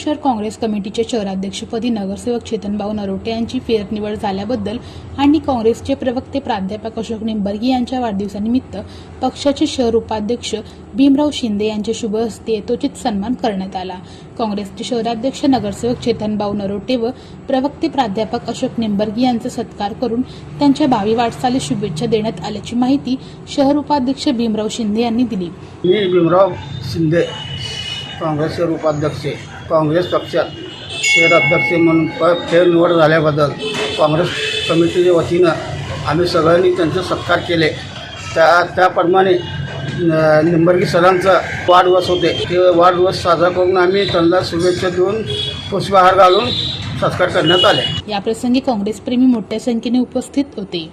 शहर काँग्रेस कमिटीचे शहराध्यक्षपदी नगरसेवक चेतनभाऊ नरोटे यांची फेरनिवड झाल्याबद्दल आणि काँग्रेसचे प्रवक्ते प्राध्यापक अशोक निंबर्गी यांच्या वाढदिवसानिमित्त पक्षाचे शहर उपाध्यक्ष भीमराव शिंदे यांच्या शुभ हस्ते यथोचित सन्मान करण्यात आला। काँग्रेसचे शहराध्यक्ष नगरसेवक चेतनभाऊ नरोटे व प्रवक्ते प्राध्यापक अशोक निंबर्गी यांचा सत्कार करून त्यांच्या भावी वाटचालीस शुभेच्छा देण्यात आल्याची माहिती शहर उपाध्यक्ष भीमराव शिंदे यांनी दिली। मी भीमराव शिंदे, काँग्रेस शहर उपाध्यक्ष, काँग्रेस पक्षात शहर अध्यक्ष म्हणून फेरनिवड झाल्याबद्दल काँग्रेस कमिटीच्या वतीनं आम्ही सगळ्यांनी त्यांचे सत्कार केले। त्याप्रमाणे निंबर्गी सरांचा वाढदिवस होते, ते वाढदिवस साजरा करून आम्ही त्यांना शुभेच्छा देऊन पुष्पहार घालून सत्कार करण्यात आले। या प्रसंगी काँग्रेस प्रेमी मोठ्या संख्येने उपस्थित होते।